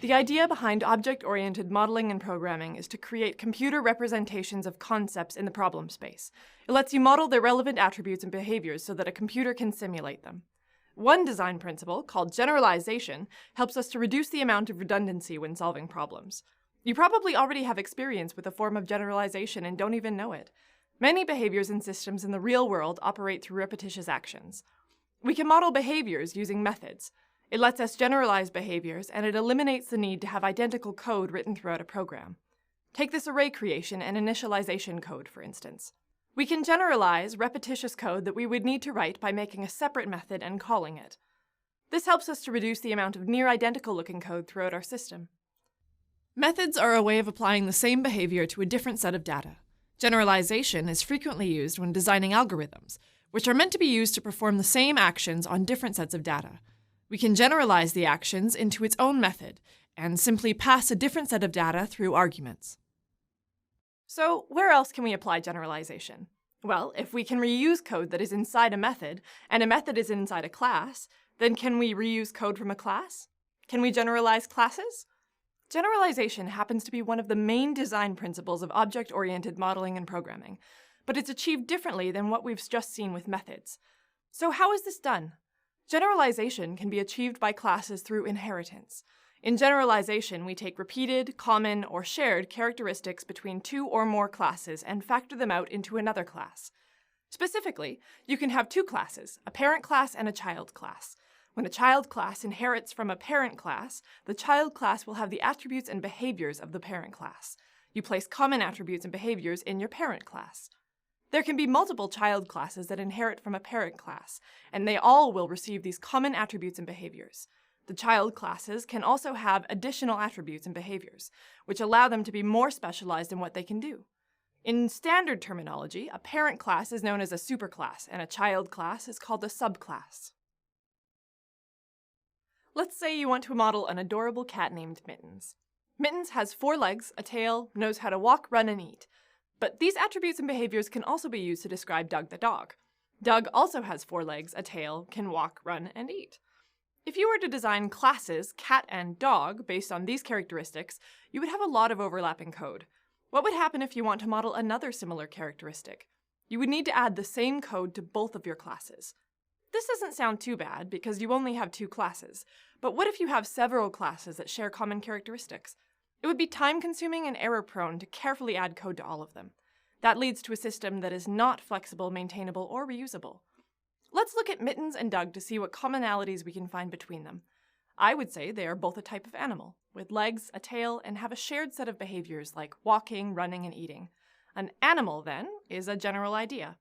The idea behind object-oriented modeling and programming is to create computer representations of concepts in the problem space. It lets you model their relevant attributes and behaviors so that a computer can simulate them. One design principle, called generalization, helps us to reduce the amount of redundancy when solving problems. You probably already have experience with a form of generalization and don't even know it. Many behaviors and systems in the real world operate through repetitious actions. We can model behaviors using methods. It lets us generalize behaviors, and it eliminates the need to have identical code written throughout a program. Take this array creation and initialization code, for instance. We can generalize repetitious code that we would need to write by making a separate method and calling it. This helps us to reduce the amount of near-identical looking code throughout our system. Methods are a way of applying the same behavior to a different set of data. Generalization is frequently used when designing algorithms, which are meant to be used to perform the same actions on different sets of data. We can generalize the actions into its own method and simply pass a different set of data through arguments. So, where else can we apply generalization? Well, if we can reuse code that is inside a method, and a method is inside a class, then can we reuse code from a class? Can we generalize classes? Generalization happens to be one of the main design principles of object-oriented modeling and programming, but it's achieved differently than what we've just seen with methods. So how is this done? Generalization can be achieved by classes through inheritance. In generalization, we take repeated, common, or shared characteristics between two or more classes and factor them out into another class. Specifically, you can have two classes, a parent class and a child class. When a child class inherits from a parent class, the child class will have the attributes and behaviors of the parent class. You place common attributes and behaviors in your parent class. There can be multiple child classes that inherit from a parent class, and they all will receive these common attributes and behaviors. The child classes can also have additional attributes and behaviors, which allow them to be more specialized in what they can do. In standard terminology, a parent class is known as a superclass, and a child class is called a subclass. Let's say you want to model an adorable cat named Mittens. Mittens has 4 legs, a tail, knows how to walk, run, and eat. But these attributes and behaviors can also be used to describe Doug the dog. Doug also has 4 legs, a tail, can walk, run, and eat. If you were to design classes, cat and dog, based on these characteristics, you would have a lot of overlapping code. What would happen if you want to model another similar characteristic? You would need to add the same code to both of your classes. This doesn't sound too bad because you only have 2 classes, but what if you have several classes that share common characteristics? It would be time-consuming and error-prone to carefully add code to all of them. That leads to a system that is not flexible, maintainable, or reusable. Let's look at Mittens and Doug to see what commonalities we can find between them. I would say they are both a type of animal, with legs, a tail, and have a shared set of behaviors like walking, running, and eating. An animal, then, is a general idea.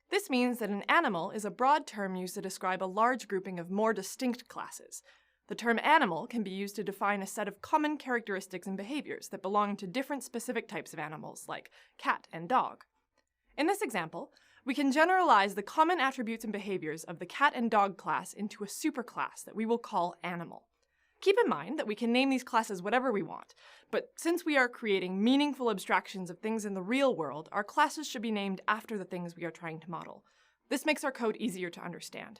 This means that an animal is a broad term used to describe a large grouping of more distinct classes. The term animal can be used to define a set of common characteristics and behaviors that belong to different specific types of animals, like cat and dog. In this example, we can generalize the common attributes and behaviors of the cat and dog class into a superclass that we will call animal. Keep in mind that we can name these classes whatever we want, but since we are creating meaningful abstractions of things in the real world, our classes should be named after the things we are trying to model. This makes our code easier to understand.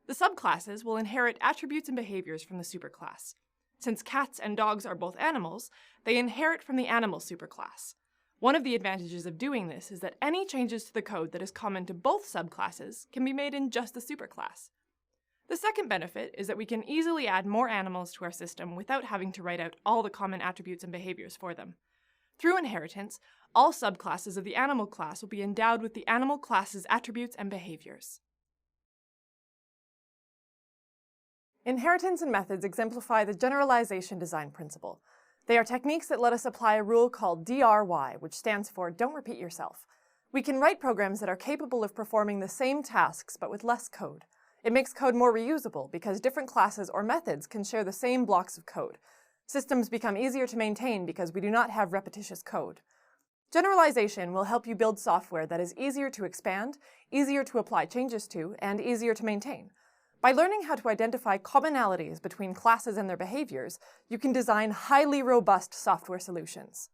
The subclasses will inherit attributes and behaviors from the superclass. Since cats and dogs are both animals, they inherit from the animal superclass. One of the advantages of doing this is that any changes to the code that is common to both subclasses can be made in just the superclass. The second benefit is that we can easily add more animals to our system without having to write out all the common attributes and behaviors for them. Through inheritance, all subclasses of the animal class will be endowed with the animal class's attributes and behaviors. Inheritance and methods exemplify the generalization design principle. They are techniques that let us apply a rule called DRY, which stands for Don't Repeat Yourself. We can write programs that are capable of performing the same tasks but with less code. It makes code more reusable because different classes or methods can share the same blocks of code. Systems become easier to maintain because we do not have repetitious code. Generalization will help you build software that is easier to expand, easier to apply changes to, and easier to maintain. By learning how to identify commonalities between classes and their behaviors, you can design highly robust software solutions.